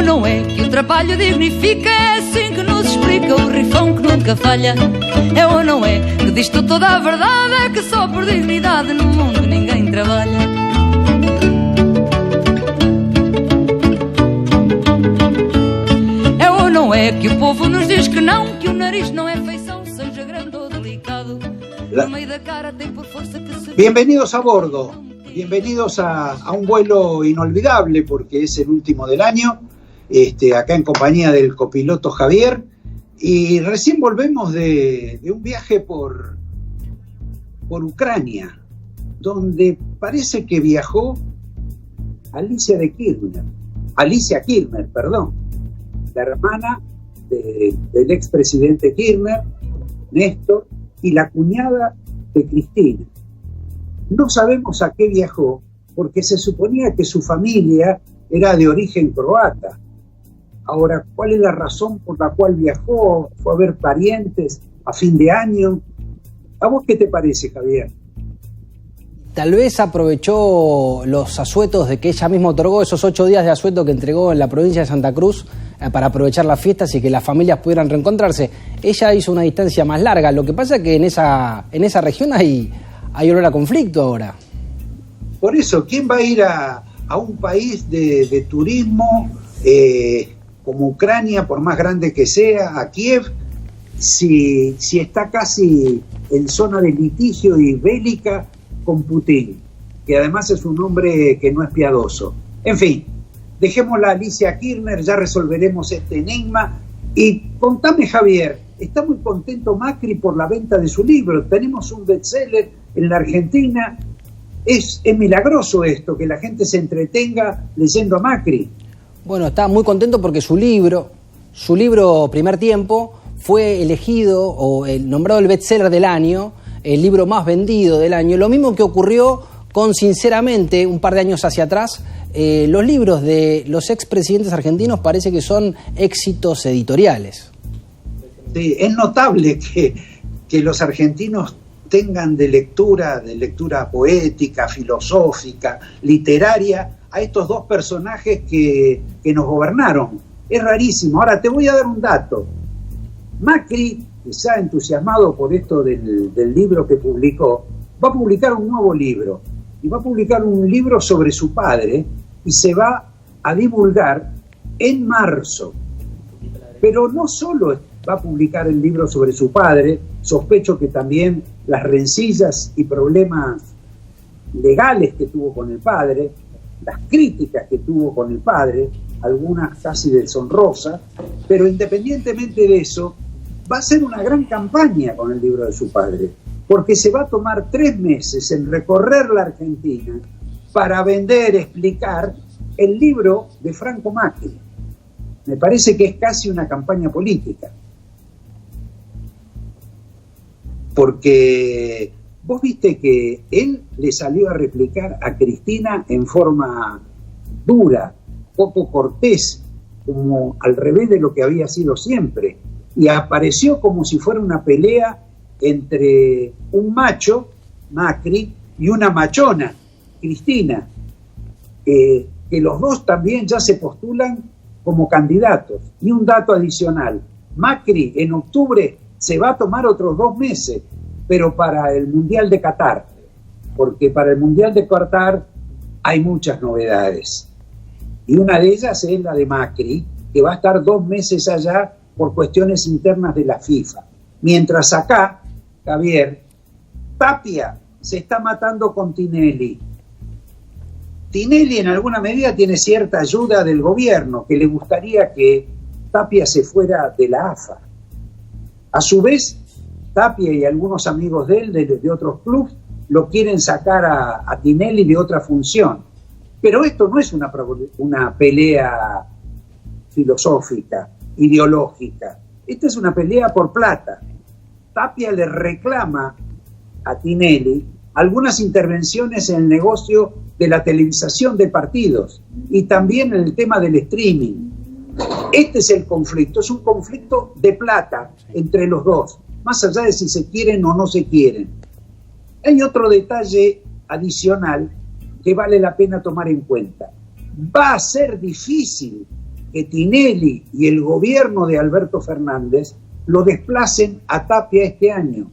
não é que o trabalho dignifica? É assim que nos explica o rifão que nunca falha. É ou não é que diz-te toda a verdade? É que só por dignidade no mundo ninguém trabalha. É ou não é que o povo nos diz que não, que o nariz não é feição, seja grande ou delicado. No meio da cara tem por força que se... Bienvenidos a bordo, bienvenidos a un vuelo inolvidable porque es el último del año, acá en compañía del copiloto Javier, y recién volvemos de un viaje por Ucrania, donde parece que viajó Alicia Kirchner, la hermana del expresidente Kirchner, Néstor, y la cuñada de Cristina. No sabemos a qué viajó, porque se suponía que su familia era de origen croata. Ahora, ¿cuál es la razón por la cual viajó? ¿Fue a ver parientes a fin de año? ¿A vos qué te parece, Javier? Tal vez aprovechó los asuetos de que ella misma otorgó, esos 8 días de asueto que entregó en la provincia de Santa Cruz para aprovechar las fiestas y que las familias pudieran reencontrarse. Ella hizo una distancia más larga. Lo que pasa es que en esa región hay olor a conflicto ahora. Por eso, ¿quién va a ir a un país de turismo como Ucrania, por más grande que sea, a Kiev, si está casi en zona de litigio y bélica con Putin, que además es un hombre que no es piadoso? En fin, dejémosla a Alicia Kirchner, ya resolveremos este enigma. Y contame, Javier, está muy contento Macri por la venta de su libro. Tenemos un bestseller en la Argentina. Es milagroso esto, que la gente se entretenga leyendo a Macri. Bueno, está muy contento porque su libro Primer Tiempo, fue elegido o nombrado el bestseller del año, el libro más vendido del año. Lo mismo que ocurrió con Sinceramente un par de años hacia atrás. Los libros de los expresidentes argentinos parece que son éxitos editoriales. Sí, es notable que los argentinos tengan de lectura poética, filosófica, literaria, a estos dos personajes que nos gobernaron. Es rarísimo. Ahora te voy a dar un dato. Macri, que se ha entusiasmado por esto del libro que publicó, va a publicar un nuevo libro. Y va a publicar un libro sobre su padre y se va a divulgar en marzo. Pero no solo va a publicar el libro sobre su padre, sospecho que también las rencillas y problemas legales que tuvo con el padre, las críticas que tuvo con el padre, algunas casi deshonrosas, pero independientemente de eso, va a ser una gran campaña con el libro de su padre, porque se va a tomar 3 meses en recorrer la Argentina para vender, explicar el libro de Franco Macri. Me parece que es casi una campaña política. Porque vos viste que él le salió a replicar a Cristina en forma dura, poco cortés, como al revés de lo que había sido siempre. Y apareció como si fuera una pelea entre un macho, Macri, y una machona, Cristina, que los dos también ya se postulan como candidatos. Y un dato adicional, Macri en octubre se va a tomar otros 2 meses, pero para el Mundial de Qatar, porque para el Mundial de Qatar hay muchas novedades. Y una de ellas es la de Macri, que va a estar 2 meses allá por cuestiones internas de la FIFA. Mientras acá, Javier, Tapia se está matando con Tinelli. Tinelli en alguna medida tiene cierta ayuda del gobierno, que le gustaría que Tapia se fuera de la AFA. A su vez, Tapia y algunos amigos de él, de otros clubes, lo quieren sacar a Tinelli de otra función. Pero esto no es una pelea filosófica, ideológica. Esta es una pelea por plata. Tapia le reclama a Tinelli algunas intervenciones en el negocio de la televisación de partidos y también en el tema del streaming. Este es el conflicto, es un conflicto de plata entre los dos, más allá de si se quieren o no se quieren. Hay otro detalle adicional que vale la pena tomar en cuenta. Va a ser difícil que Tinelli y el gobierno de Alberto Fernández lo desplacen a Tapia este año.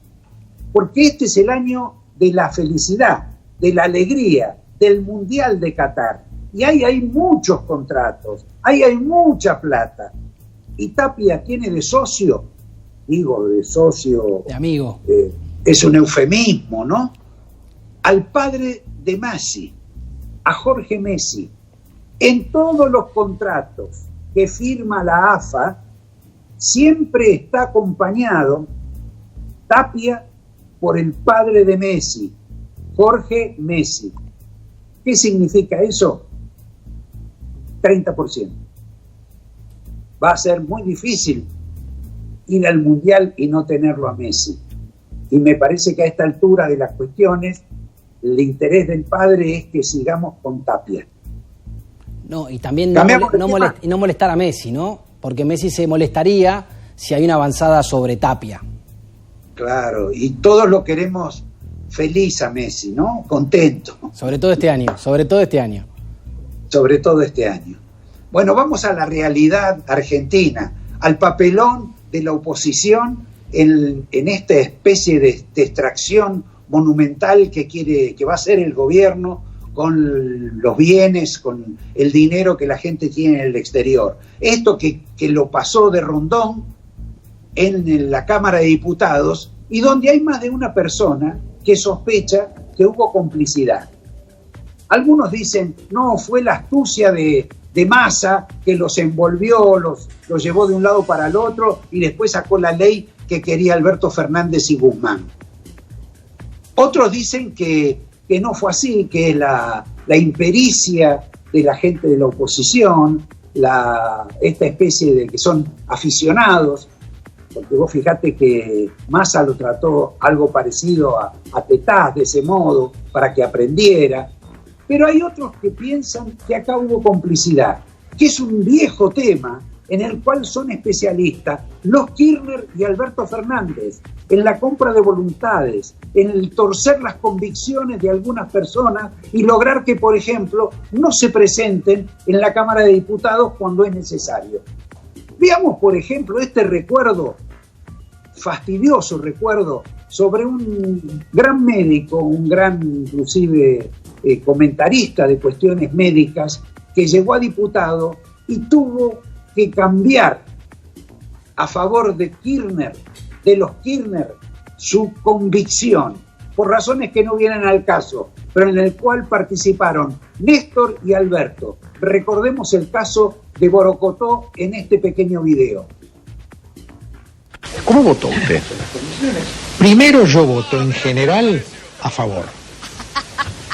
Porque este es el año de la felicidad, de la alegría, del Mundial de Qatar. Y ahí hay muchos contratos, ahí hay mucha plata. Y Tapia tiene de socio, digo de socio... De amigo. Es un eufemismo, ¿no? Al padre de Messi, a Jorge Messi. En todos los contratos que firma la AFA, siempre está acompañado Tapia por el padre de Messi, Jorge Messi. ¿Qué significa eso? 30%. Va a ser muy difícil ir al Mundial y no tenerlo a Messi. Y me parece que a esta altura de las cuestiones, el interés del padre es que sigamos con Tapia. No, y también no molestar a Messi, ¿no? Porque Messi se molestaría si hay una avanzada sobre Tapia. Claro, y todos lo queremos feliz a Messi, ¿no? Contento. Sobre todo este año. Sobre todo este año. Bueno, vamos a la realidad argentina, al papelón de la oposición en esta especie de extracción monumental que va a hacer el gobierno con los bienes, con el dinero que la gente tiene en el exterior. Esto que lo pasó de Rondón en la Cámara de Diputados, y donde hay más de una persona que sospecha que hubo complicidad. Algunos dicen, no, fue la astucia de Massa que los envolvió, los llevó de un lado para el otro y después sacó la ley que quería Alberto Fernández y Guzmán. Otros dicen que no fue así, que es la impericia de la gente de la oposición, esta especie de que son aficionados, porque vos fijate que Massa lo trató algo parecido a Tetaz de ese modo, para que aprendiera. Pero hay otros que piensan que acá hubo complicidad, que es un viejo tema en el cual son especialistas los Kirchner y Alberto Fernández, en la compra de voluntades, en el torcer las convicciones de algunas personas y lograr que, por ejemplo, no se presenten en la Cámara de Diputados cuando es necesario. Veamos, por ejemplo, este fastidioso recuerdo sobre un gran médico, un gran inclusive comentarista de cuestiones médicas, que llegó a diputado y tuvo que cambiar a favor de los Kirchner, su convicción, por razones que no vienen al caso, pero en el cual participaron Néstor y Alberto. Recordemos el caso de Borocotó en este pequeño video. ¿Cómo votó usted? Primero yo voto en general a favor,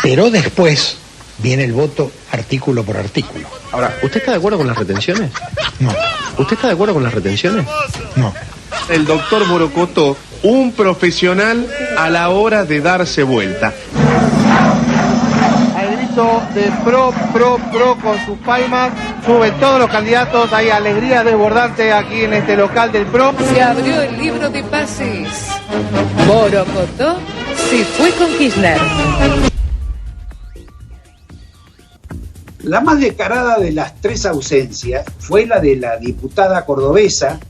pero después viene el voto artículo por artículo. Ahora, ¿usted está de acuerdo con las retenciones? No. ¿Usted está de acuerdo con las retenciones? No. El doctor Borocotó, un profesional a la hora de darse vuelta. Al grito de pro, con sus palmas, suben todos los candidatos, hay alegría desbordante aquí en este local del PRO. Se abrió el libro de pases. Borocotó se fue con Kirchner. La más descarada de las tres ausencias fue la de la diputada cordobesa,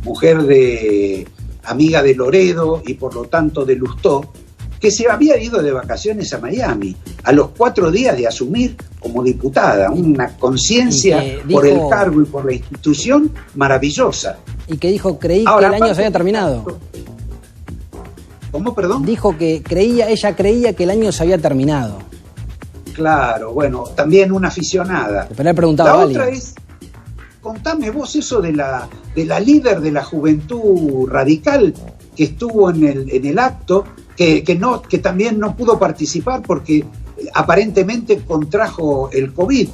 mujer amiga de Loredo y por lo tanto de Lustó, que se había ido de vacaciones a Miami a los 4 días de asumir como diputada, una conciencia por el cargo y por la institución maravillosa. Y que dijo, creí que el año se había terminado. ¿Cómo, perdón? Dijo que ella creía que el año se había terminado. Claro, bueno, también una aficionada. Pero le preguntaba la otra es, contame vos eso de la líder de la juventud radical que estuvo en el acto, que también no pudo participar porque aparentemente contrajo el COVID.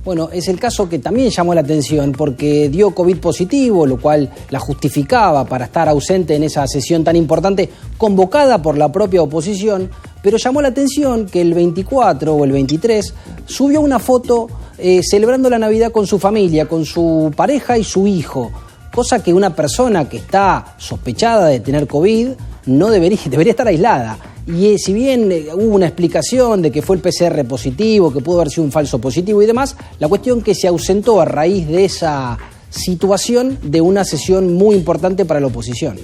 Bueno, es el caso que también llamó la atención porque dio COVID positivo, lo cual la justificaba para estar ausente en esa sesión tan importante convocada por la propia oposición, pero llamó la atención que el 24 o el 23 subió una foto celebrando la Navidad con su familia, con su pareja y su hijo, cosa que una persona que está sospechada de tener COVID no debería estar aislada. Y si bien hubo una explicación de que fue el PCR positivo, que pudo haber sido un falso positivo y demás, la cuestión que se ausentó a raíz de esa situación de una sesión muy importante para la oposición.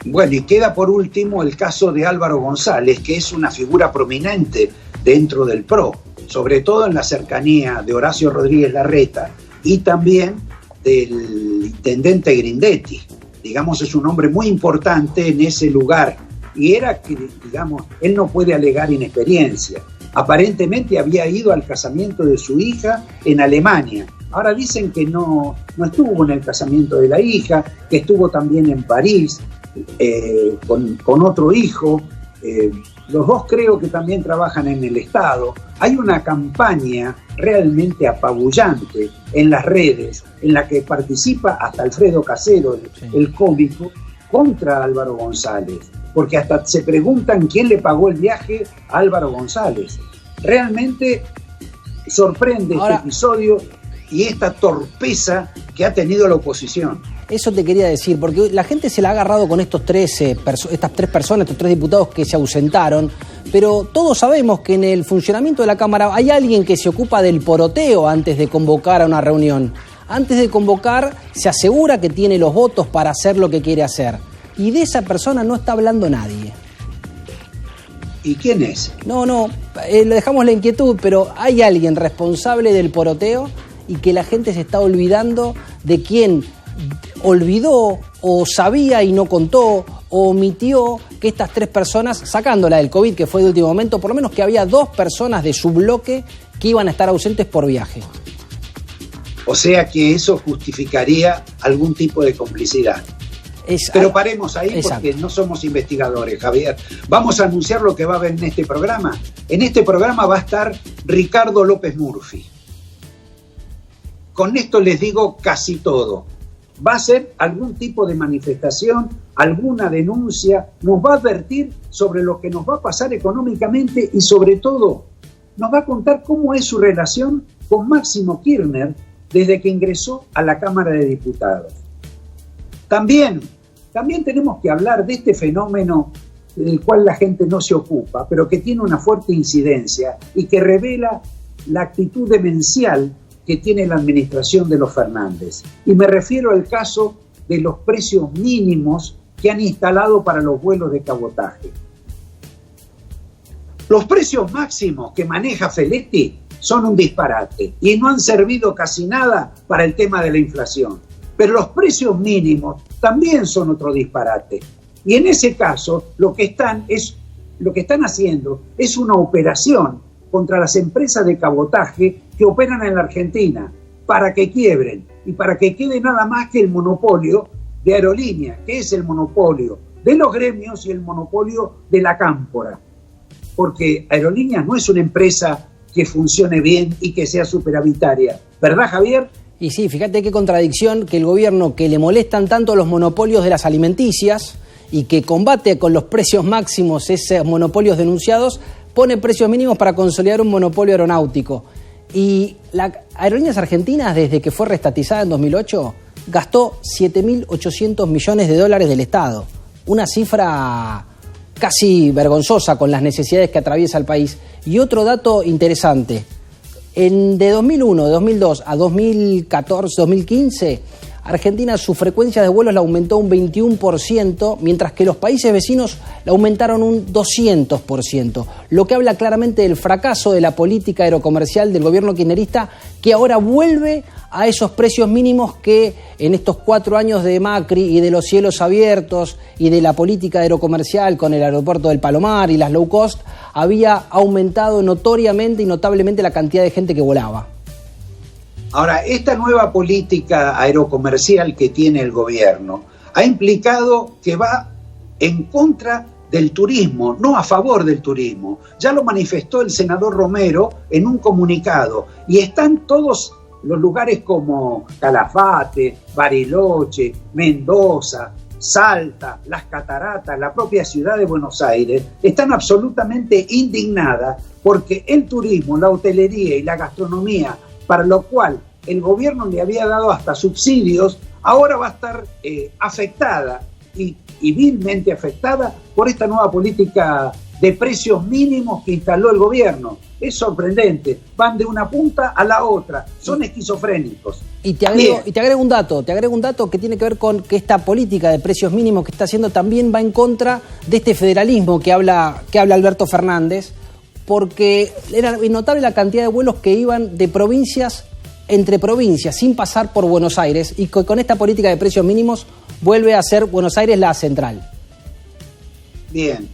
Bueno, y queda por último el caso de Álvaro González, que es una figura prominente dentro del PRO, sobre todo en la cercanía de Horacio Rodríguez Larreta y también del intendente Grindetti. Digamos, es un hombre muy importante en ese lugar. Y era que, digamos, él no puede alegar inexperiencia. Aparentemente había ido al casamiento de su hija en Alemania. Ahora dicen que no estuvo en el casamiento de la hija, que estuvo también en París con otro hijo. Los dos creo que también trabajan en el Estado. Hay una campaña realmente apabullante en las redes, en la que participa hasta Alfredo Casero, el cómico, contra Álvaro González. Porque hasta se preguntan quién le pagó el viaje a Álvaro González. Realmente sorprende este episodio y esta torpeza que ha tenido la oposición. Eso te quería decir, porque la gente se la ha agarrado con estas tres personas, estos 3 diputados que se ausentaron, pero todos sabemos que en el funcionamiento de la Cámara hay alguien que se ocupa del poroteo antes de convocar a una reunión. Antes de convocar, se asegura que tiene los votos para hacer lo que quiere hacer. Y de esa persona no está hablando nadie. ¿Y quién es? No, le dejamos la inquietud, pero hay alguien responsable del poroteo y que la gente se está olvidando de quién olvidó o sabía y no contó o omitió que estas 3 personas, sacándola del COVID, que fue de último momento, por lo menos que había 2 personas de su bloque que iban a estar ausentes por viaje. O sea que eso justificaría algún tipo de complicidad. Pero paremos ahí porque no somos investigadores, Javier. Vamos a anunciar lo que va a haber en este programa. En este programa va a estar Ricardo López Murphy. Con esto les digo casi todo. Va a ser algún tipo de manifestación, alguna denuncia, nos va a advertir sobre lo que nos va a pasar económicamente y sobre todo nos va a contar cómo es su relación con Máximo Kirchner desde que ingresó a la Cámara de Diputados. También tenemos que hablar de este fenómeno del cual la gente no se ocupa, pero que tiene una fuerte incidencia y que revela la actitud demencial que tiene la administración de los Fernández. Y me refiero al caso de los precios mínimos que han instalado para los vuelos de cabotaje. Los precios máximos que maneja Feletti son un disparate y no han servido casi nada para el tema de la inflación. Pero los precios mínimos también son otro disparate. Y en ese caso, lo que están haciendo es una operación contra las empresas de cabotaje que operan en la Argentina para que quiebren y para que quede nada más que el monopolio de Aerolíneas, que es el monopolio de los gremios y el monopolio de la cámpora. Porque Aerolíneas no es una empresa que funcione bien y que sea superavitaria. ¿Verdad, Javier? Y sí, fíjate qué contradicción que el gobierno, que le molestan tanto los monopolios de las alimenticias y que combate con los precios máximos esos monopolios denunciados, pone precios mínimos para consolidar un monopolio aeronáutico. Y la Aerolíneas Argentinas, desde que fue reestatizada en 2008, gastó $7.800 millones del Estado. Una cifra casi vergonzosa con las necesidades que atraviesa el país. Y otro dato interesante, de 2001, de 2002 a 2014, 2015, Argentina su frecuencia de vuelos la aumentó un 21%, mientras que los países vecinos la aumentaron un 200%, lo que habla claramente del fracaso de la política aerocomercial del gobierno kirchnerista, que ahora vuelve a esos precios mínimos que en estos 4 años de Macri y de los cielos abiertos y de la política aerocomercial con el aeropuerto del Palomar y las low cost, había aumentado notoriamente y notablemente la cantidad de gente que volaba. Ahora, esta nueva política aerocomercial que tiene el gobierno ha implicado que va en contra del turismo, no a favor del turismo. Ya lo manifestó el senador Romero en un comunicado y están todos los lugares como Calafate, Bariloche, Mendoza, Salta, Las Cataratas, la propia ciudad de Buenos Aires, están absolutamente indignadas porque el turismo, la hotelería y la gastronomía, para lo cual el gobierno le había dado hasta subsidios, ahora va a estar afectada y vilmente afectada por esta nueva política de precios mínimos que instaló el gobierno. Es sorprendente, van de una punta a la otra, son esquizofrénicos. Y te agrego un dato que tiene que ver con que esta política de precios mínimos que está haciendo también va en contra de este federalismo que habla Alberto Fernández, porque era notable la cantidad de vuelos que iban de provincias entre provincias, sin pasar por Buenos Aires, y con esta política de precios mínimos vuelve a ser Buenos Aires la central. Bien,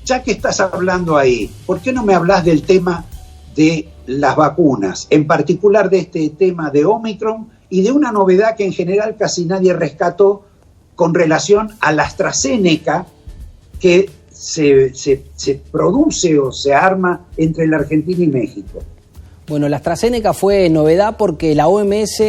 ya que estás hablando ahí, ¿por qué no me hablas del tema de las vacunas, en particular de este tema de Omicron y de una novedad que en general casi nadie rescató con relación a la AstraZeneca que se produce o se arma entre la Argentina y México? Bueno, la AstraZeneca fue novedad porque la OMS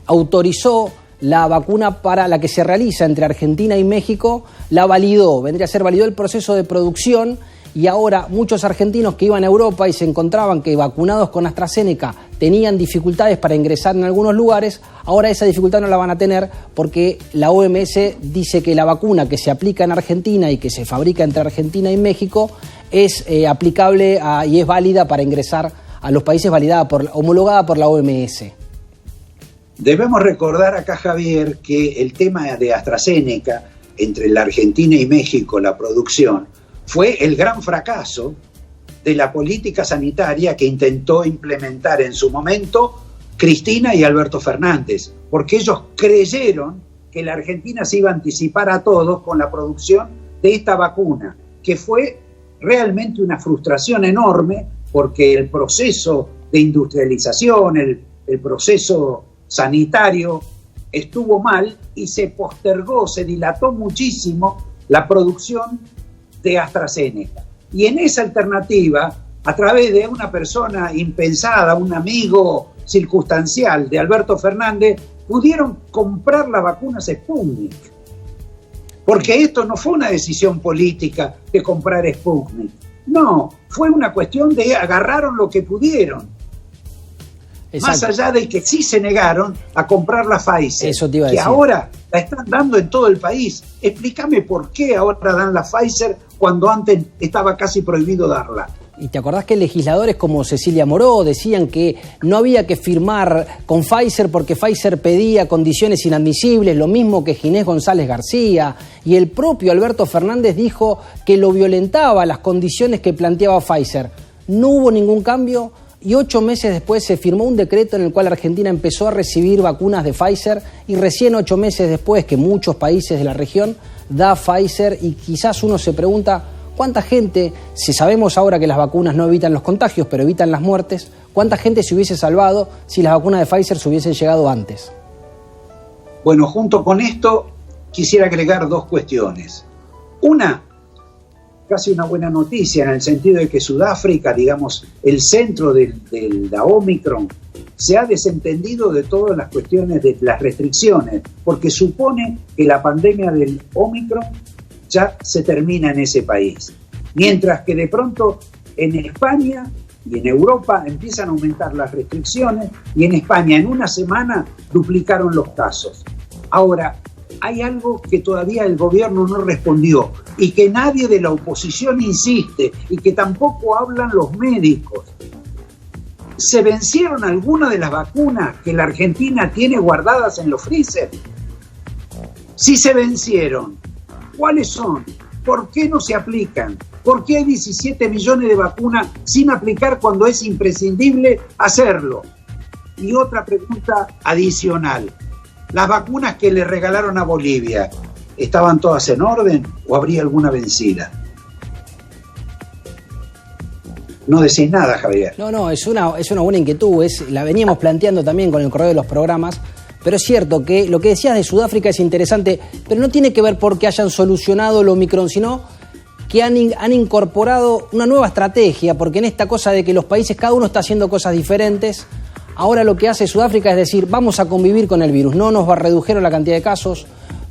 autorizó la vacuna para la que se realiza entre Argentina y México, la validó, validó el proceso de producción, y ahora muchos argentinos que iban a Europa y se encontraban que vacunados con AstraZeneca tenían dificultades para ingresar en algunos lugares, ahora esa dificultad no la van a tener porque la OMS dice que la vacuna que se aplica en Argentina y que se fabrica entre Argentina y México es aplicable y es válida para ingresar a los países homologada por la OMS. Debemos recordar acá, Javier, que el tema de AstraZeneca entre la Argentina y México, la producción, fue el gran fracaso de la política sanitaria que intentó implementar en su momento Cristina y Alberto Fernández, porque ellos creyeron que la Argentina se iba a anticipar a todos con la producción de esta vacuna, que fue realmente una frustración enorme, porque el proceso de industrialización, el proceso sanitario estuvo mal y se postergó, se dilató muchísimo la producción de AstraZeneca. Y en esa alternativa, a través de una persona impensada, un amigo circunstancial de Alberto Fernández, pudieron comprar las vacunas Sputnik. Porque esto no fue una decisión política de comprar Sputnik. No, fue una cuestión de agarraron lo que pudieron. Exacto. Más allá de que sí se negaron a comprar la Pfizer, eso te iba a decir, ahora la están dando en todo el país. Explícame por qué ahora dan la Pfizer cuando antes estaba casi prohibido darla. ¿Y te acordás que legisladores como Cecilia Moró decían que no había que firmar con Pfizer porque Pfizer pedía condiciones inadmisibles, lo mismo que Ginés González García, y el propio Alberto Fernández dijo que lo violentaba las condiciones que planteaba Pfizer? No hubo ningún cambio y 8 meses después se firmó un decreto en el cual Argentina empezó a recibir vacunas de Pfizer, y recién 8 meses después que muchos países de la región da Pfizer, y quizás uno se pregunta ¿cuánta gente, si sabemos ahora que las vacunas no evitan los contagios, pero evitan las muertes, cuánta gente se hubiese salvado si las vacunas de Pfizer se hubiesen llegado antes? Bueno, junto con esto quisiera agregar 2 cuestiones. Una, casi una buena noticia en el sentido de que Sudáfrica, digamos, el centro de la Omicron, se ha desentendido de todas las cuestiones de las restricciones, porque supone que la pandemia del Omicron ya se termina en ese país. Mientras que de pronto en España y en Europa empiezan a aumentar las restricciones, y en España en una semana duplicaron los casos. Ahora, hay algo que todavía el gobierno no respondió y que nadie de la oposición insiste y que tampoco hablan los médicos. ¿Se vencieron algunas de las vacunas que la Argentina tiene guardadas en los freezer? Si se vencieron, ¿cuáles son? ¿Por qué no se aplican? ¿Por qué hay 17 millones de vacunas sin aplicar cuando es imprescindible hacerlo? Y otra pregunta adicional. ¿Las vacunas que le regalaron a Bolivia estaban todas en orden o habría alguna vencida? No decís nada, Javier. No, es una buena inquietud. La veníamos planteando también con el correo de los programas. Pero es cierto que lo que decías de Sudáfrica es interesante, pero no tiene que ver porque hayan solucionado el Omicron, sino que han incorporado una nueva estrategia, porque en esta cosa de que los países, cada uno está haciendo cosas diferentes, ahora lo que hace Sudáfrica es decir, vamos a convivir con el virus, no nos redujeron la cantidad de casos,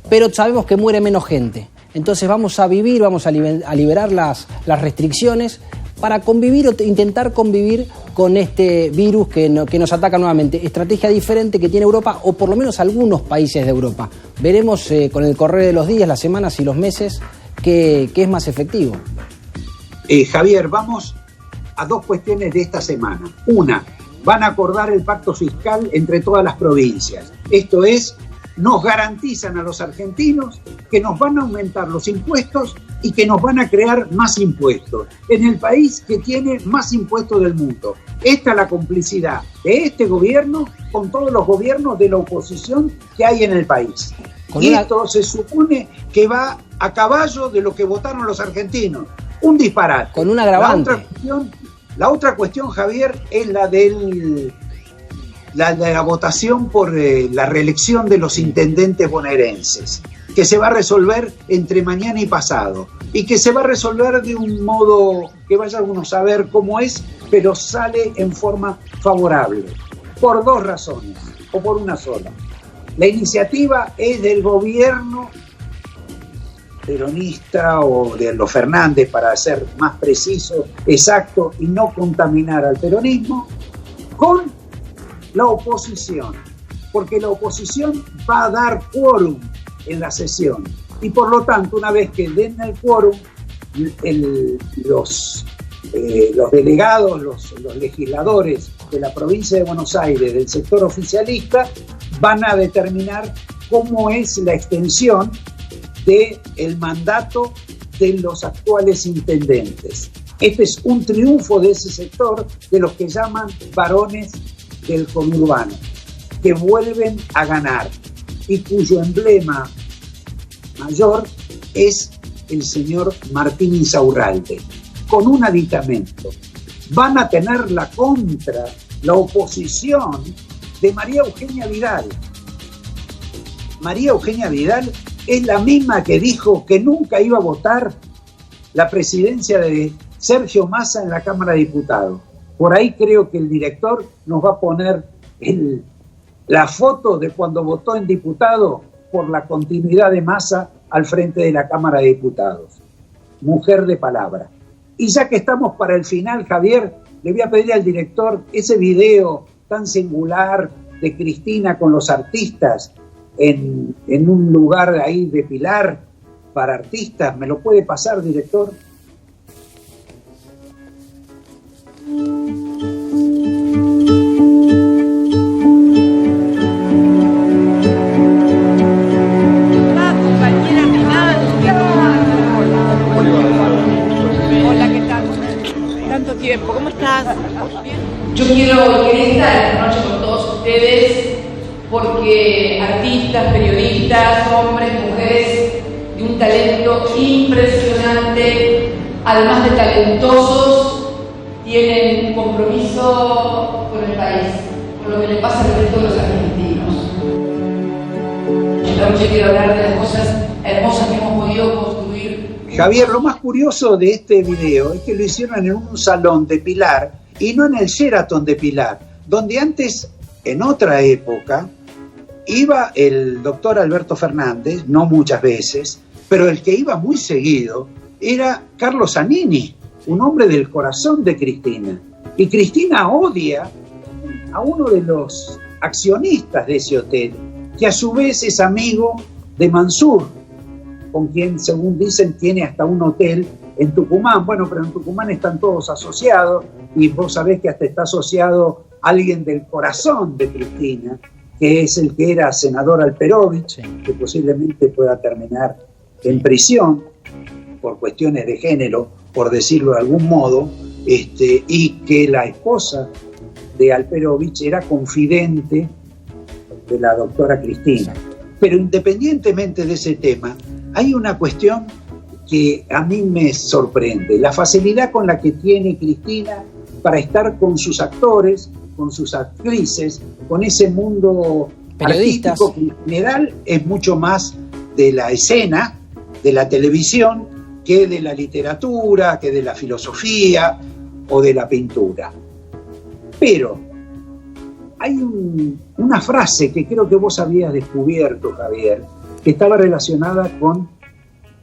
pero sabemos que muere menos gente. Entonces vamos a vivir, vamos a liberar las restricciones, para convivir o intentar convivir con este virus que nos ataca nuevamente. Estrategia diferente que tiene Europa, o por lo menos algunos países de Europa. Veremos con el correr de los días, las semanas y los meses qué es más efectivo. Javier, vamos a dos cuestiones de esta semana. Una, van a acordar el pacto fiscal entre todas las provincias. Esto es, nos garantizan a los argentinos que nos van a aumentar los impuestos y que nos van a crear más impuestos en el país que tiene más impuestos del mundo. Esta es la complicidad de este gobierno con todos los gobiernos de la oposición que hay en el país. Y esto se supone que va a caballo de lo que votaron los argentinos. Un disparate. Con un agravante. La otra cuestión, Javier, es la de la votación por la reelección de los intendentes bonaerenses, que se va a resolver entre mañana y pasado, y que se va a resolver de un modo que vaya uno a saber cómo es, pero sale en forma favorable, por dos razones, o por una sola. La iniciativa es del gobierno peronista o de los Fernández, para ser más preciso, exacto, y no contaminar al peronismo, con la oposición, porque la oposición va a dar quórum en la sesión, y por lo tanto, una vez que den el quórum, los delegados, los legisladores de la provincia de Buenos Aires, del sector oficialista, van a determinar cómo es la extensión del mandato de los actuales intendentes. Este es un triunfo de ese sector, de los que llaman varones del conurbano, que vuelven a ganar y cuyo emblema mayor es el señor Martín Insaurralde, con un aditamento. Van a tener la oposición de María Eugenia Vidal. María Eugenia Vidal es la misma que dijo que nunca iba a votar la presidencia de Sergio Massa en la Cámara de Diputados. Por ahí creo que el director nos va a poner la foto de cuando votó en diputado por la continuidad de Massa al frente de la Cámara de Diputados. Mujer de palabra. Y ya que estamos para el final, Javier, le voy a pedir al director ese video tan singular de Cristina con los artistas en un lugar ahí de Pilar para artistas. ¿Me lo puede pasar, director? Hola, ¿qué tal? Tanto tiempo, ¿cómo estás? Yo quiero estar esta noche con todos ustedes porque artistas, periodistas, hombres, mujeres de un talento impresionante, además de talentosos, tienen un compromiso con el país, con lo que le pasa al resto de los argentinos. Esta noche quiero hablar de las cosas hermosas que hemos podido construir. Javier, lo más curioso de este video es que lo hicieron en un salón de Pilar y no en el Sheraton de Pilar, donde antes, en otra época, iba el doctor Alberto Fernández, no muchas veces, pero el que iba muy seguido era Carlos Zanini, un hombre del corazón de Cristina. Y Cristina odia a uno de los accionistas de ese hotel, que a su vez es amigo de Mansur, con quien, según dicen, tiene hasta un hotel en Tucumán. Bueno, pero en Tucumán están todos asociados, y vos sabés que hasta está asociado alguien del corazón de Cristina, que es el que era senador Alperovich, que posiblemente pueda terminar en prisión por cuestiones de género, por decirlo de algún modo, y que la esposa de Alperovich era confidente de la doctora Cristina. Pero independientemente de ese tema, hay una cuestión que a mí me sorprende, la facilidad con la que tiene Cristina para estar con sus actores, con sus actrices, con ese mundo periodistas artístico que en general es mucho más de la escena, de la televisión, que de la literatura, que de la filosofía o de la pintura. Pero hay una frase que creo que vos habías descubierto, Javier, que estaba relacionada con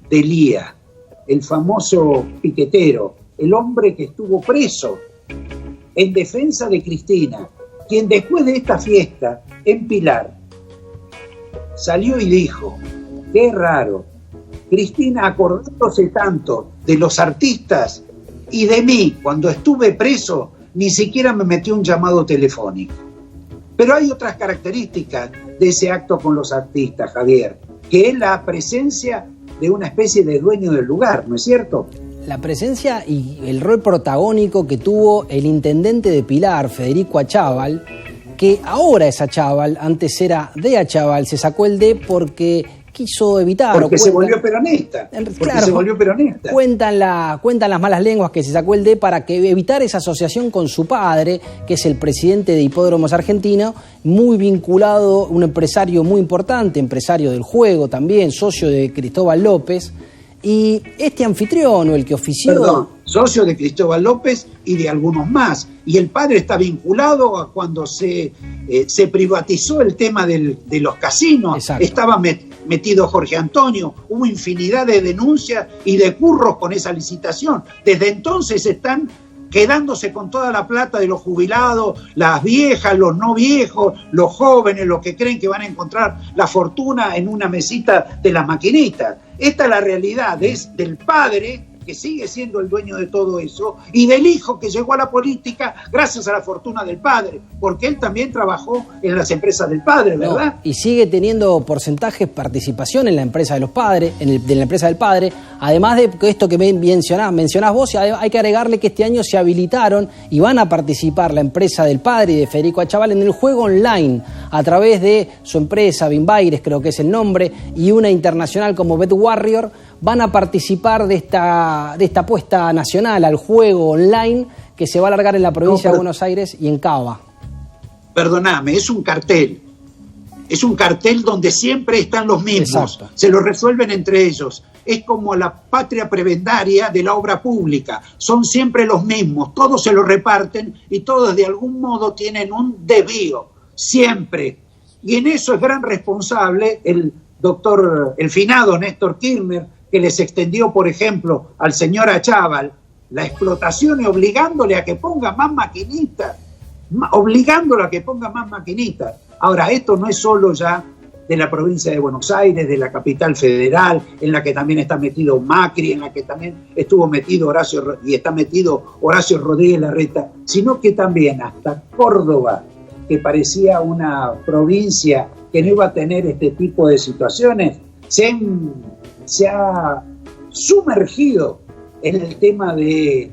Delía, el famoso piquetero el hombre que estuvo preso en defensa de Cristina, quien después de esta fiesta en Pilar salió y dijo: qué raro, Cristina, acordándose tanto de los artistas y de mí cuando estuve preso, ni siquiera me metió un llamado telefónico. Pero hay otras características de ese acto con los artistas, Javier, que es la presencia de una especie de dueño del lugar, ¿no es cierto? La presencia y el rol protagónico que tuvo el intendente de Pilar, Federico Achával, que ahora es Achával, antes era de Achával, se sacó el D porque quiso evitar... Porque se volvió peronista. Se volvió peronista. Cuentan las malas lenguas que se sacó el D para que evitar esa asociación con su padre, que es el presidente de Hipódromos Argentino, muy vinculado, un empresario muy importante, empresario del juego también, socio de Cristóbal López. Y este anfitrión, o el que ofició... Perdón, socio de Cristóbal López y de algunos más. Y el padre está vinculado a cuando se privatizó el tema de los casinos. Exacto. Estaba metido Jorge Antonio. Hubo infinidad de denuncias y de curros con esa licitación. Desde entonces están quedándose con toda la plata de los jubilados, las viejas, los no viejos, los jóvenes, los que creen que van a encontrar la fortuna en una mesita de las maquinitas. Esta es la realidad, es del padre, que sigue siendo el dueño de todo eso, y del hijo que llegó a la política gracias a la fortuna del padre, porque él también trabajó en las empresas del padre, ¿verdad? No, y sigue teniendo porcentajes, participación en la empresa de los padres, de la empresa del padre, además de esto que mencionás vos, hay que agregarle que este año se habilitaron y van a participar la empresa del padre y de Federico Achával en el juego online, a través de su empresa, Bimbaires creo que es el nombre, y una internacional como BetWarrior, van a participar de esta apuesta nacional al juego online que se va a alargar en la provincia de Buenos Aires y en Cava. Perdóname, es un cartel. Es un cartel donde siempre están los mismos. Exacto. Se lo resuelven entre ellos. Es como la patria prebendaria de la obra pública. Son siempre los mismos. Todos se lo reparten y todos de algún modo tienen un desvío. Siempre. Y en eso es gran responsable el finado Néstor Kirchner, que les extendió, por ejemplo, al señor Achával la explotación y obligándole a que ponga más maquinitas, Ahora, esto no es solo ya de la provincia de Buenos Aires, de la capital federal, en la que también está metido Macri, en la que también estuvo metido está metido Horacio Rodríguez Larreta, sino que también hasta Córdoba, que parecía una provincia que no iba a tener este tipo de situaciones, se ha sumergido en el tema del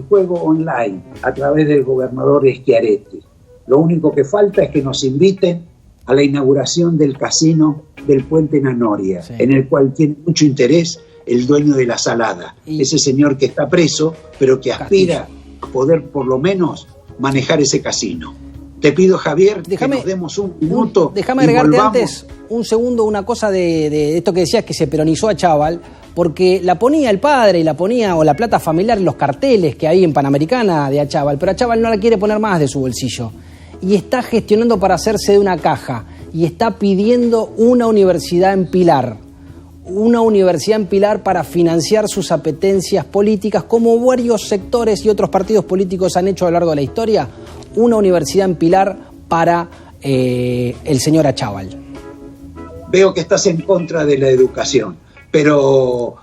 juego online a través del gobernador Schiaretti. Lo único que falta es que nos inviten a la inauguración del casino del Puente Nanoria, sí, en el cual tiene mucho interés el dueño de la Salada, ese señor que está preso, pero que aspira a poder por lo menos manejar ese casino. Te pido, Javier, que nos demos un minuto. Déjame agregarte antes un segundo una cosa de esto que decías, que se peronizó a Achával, porque la ponía el padre y la ponía, o la plata familiar, en los carteles que hay en Panamericana de Achával, pero Achával no la quiere poner más de su bolsillo. Y está gestionando para hacerse de una caja, y está pidiendo una universidad en Pilar. Una universidad en Pilar para financiar sus apetencias políticas, como varios sectores y otros partidos políticos han hecho a lo largo de la historia. Una universidad en Pilar para el señor Achával. Veo que estás en contra de la educación, pero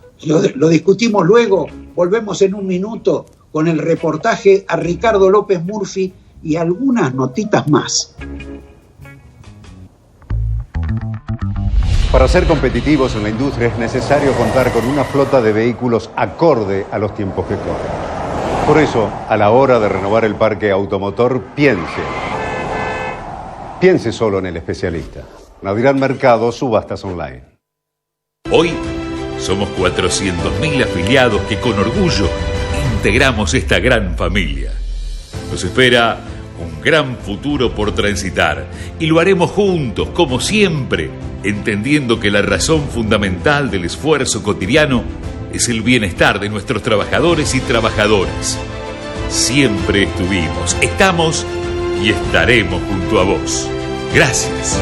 lo discutimos luego. Volvemos en un minuto con el reportaje a Ricardo López Murphy y algunas notitas más. Para ser competitivos en la industria es necesario contar con una flota de vehículos acorde a los tiempos que corren. Por eso, a la hora de renovar el parque automotor, piense solo en el especialista. Nadirán Mercado, subastas online. Hoy somos 400.000 afiliados que con orgullo integramos esta gran familia. Nos espera un gran futuro por transitar y lo haremos juntos, como siempre, entendiendo que la razón fundamental del esfuerzo cotidiano es el bienestar de nuestros trabajadores y trabajadoras. Siempre estuvimos, estamos y estaremos junto a vos. Gracias.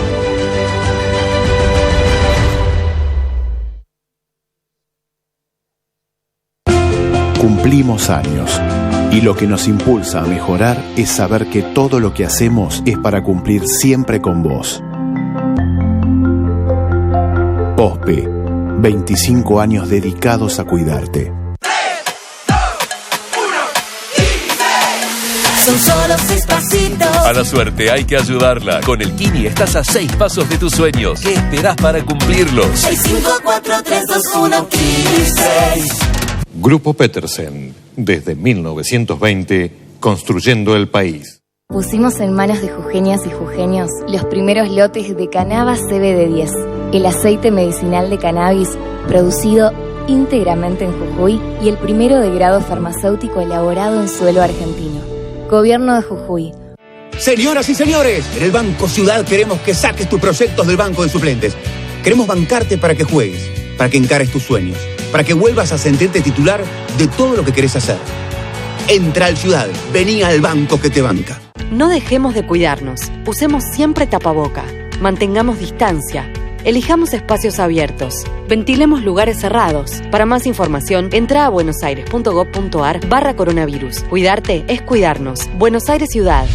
Cumplimos años. Y lo que nos impulsa a mejorar es saber que todo lo que hacemos es para cumplir siempre con vos. OSPE, 25 años dedicados a cuidarte. Son solo 6 pasitos. A la suerte hay que ayudarla. Con el Kini estás a 6 pasos de tus sueños. ¿Qué esperás para cumplirlos? 6, 5, 4, 3, 2, 1, Kini 6. Grupo Petersen, desde 1920, construyendo el país. Pusimos en manos de jujeñas y jujeños los primeros lotes de Cannaba CBD10, el aceite medicinal de cannabis producido íntegramente en Jujuy y el primero de grado farmacéutico elaborado en suelo argentino. Gobierno de Jujuy. Señoras y señores, en el Banco Ciudad queremos que saques tus proyectos del banco de suplentes. Queremos bancarte para que juegues, para que encares tus sueños, para que vuelvas a sentirte titular de todo lo que querés hacer. Entra al Ciudad, vení al banco que te banca. No dejemos de cuidarnos, usemos siempre tapaboca, mantengamos distancia, elijamos espacios abiertos, ventilemos lugares cerrados. Para más información, entra a buenosaires.gov.ar/coronavirus. Cuidarte es cuidarnos. Buenos Aires Ciudad.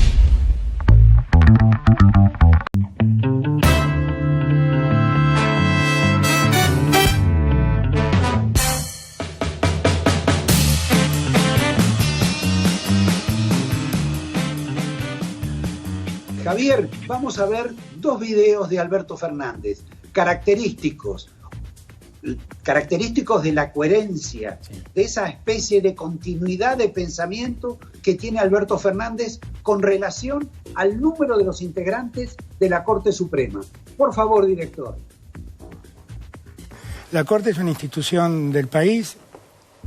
Javier, vamos a ver 2 videos de Alberto Fernández, característicos de la coherencia, de esa especie de continuidad de pensamiento que tiene Alberto Fernández con relación al número de los integrantes de la Corte Suprema. Por favor, director. La Corte es una institución del país,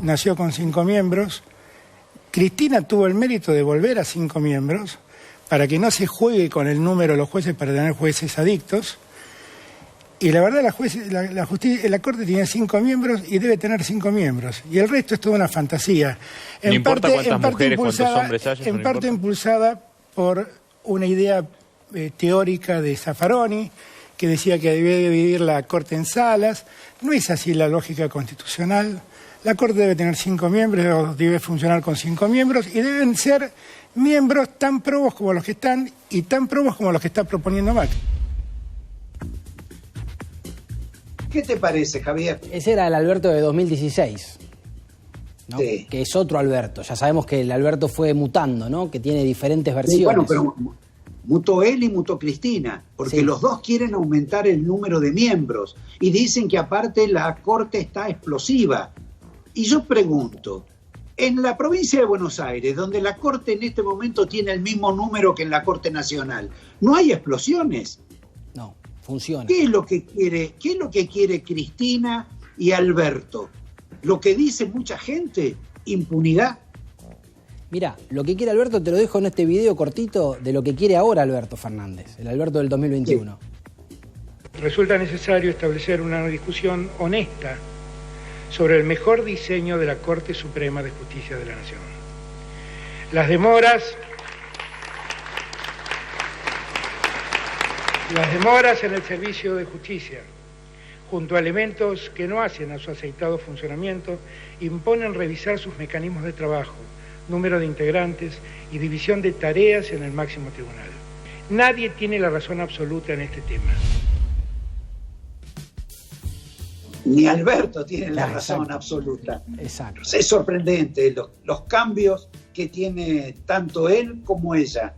nació con 5 miembros. Cristina tuvo el mérito de volver a 5 miembros, para que no se juegue con el número de los jueces para tener jueces adictos. Y la verdad, la Corte tiene 5 miembros y debe tener 5 miembros. Y el resto es toda una fantasía. No importa cuántas mujeres, cuántos hombres haya. En parte impulsada por una idea teórica de Zaffaroni, que decía que debía dividir la Corte en salas. No es así la lógica constitucional. La Corte debe tener 5 miembros, debe funcionar con 5 miembros y deben ser miembros tan probos como los que están y tan probos como los que está proponiendo Macri. ¿Qué te parece, Javier? Ese era el Alberto de 2016, ¿no? Sí. Que es otro Alberto. Ya sabemos que el Alberto fue mutando, ¿no? Que tiene diferentes versiones. Sí, bueno, pero mutó él y mutó Cristina, porque sí, los dos quieren aumentar el número de miembros y dicen que aparte la Corte está explosiva. Y yo pregunto, en la provincia de Buenos Aires, donde la Corte en este momento tiene el mismo número que en la Corte Nacional, ¿no hay explosiones? No, funciona. ¿Qué es lo que quiere Cristina y Alberto? Lo que dice mucha gente, impunidad. Mira, lo que quiere Alberto te lo dejo en este video cortito de lo que quiere ahora Alberto Fernández, el Alberto del 2021. Sí. Resulta necesario establecer una discusión honesta sobre el mejor diseño de la Corte Suprema de Justicia de la Nación. Las demoras en el servicio de justicia, junto a elementos que no hacen a su aceitado funcionamiento, imponen revisar sus mecanismos de trabajo, número de integrantes y división de tareas en el máximo tribunal. Nadie tiene la razón absoluta en este tema. Ni Alberto tiene la razón absoluta. Exacto. Es sorprendente los cambios que tiene tanto él como ella.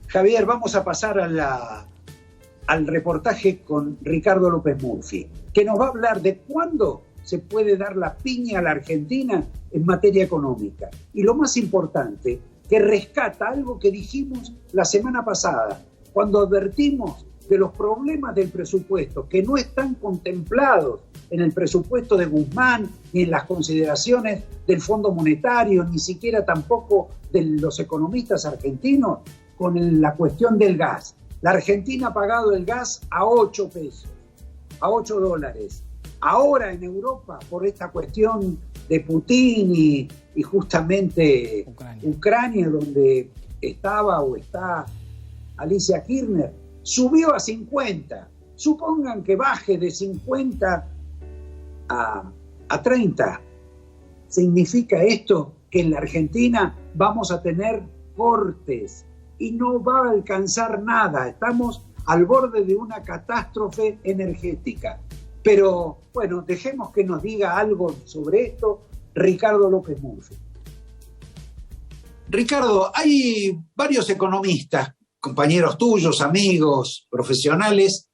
Javier, vamos a pasar al reportaje con Ricardo López Murphy, que nos va a hablar de cuándo se puede dar la piña a la Argentina en materia económica. Y lo más importante, que rescata algo que dijimos la semana pasada, cuando advertimos de los problemas del presupuesto, que no están contemplados en el presupuesto de Guzmán, ni en las consideraciones del Fondo Monetario, ni siquiera tampoco de los economistas argentinos, con la cuestión del gas. La Argentina ha pagado el gas a 8 pesos, a $8. Ahora en Europa, por esta cuestión de Putin y justamente Ucrania, donde estaba o está Alicia Kirchner, subió a 50. Supongan que baje de 50 a 30. significa esto que en la Argentina vamos a tener cortes y no va a alcanzar nada. Estamos al borde de una catástrofe energética. Pero bueno, dejemos que nos diga algo sobre esto Ricardo López Murphy. Ricardo, hay varios economistas, compañeros tuyos, amigos, profesionales,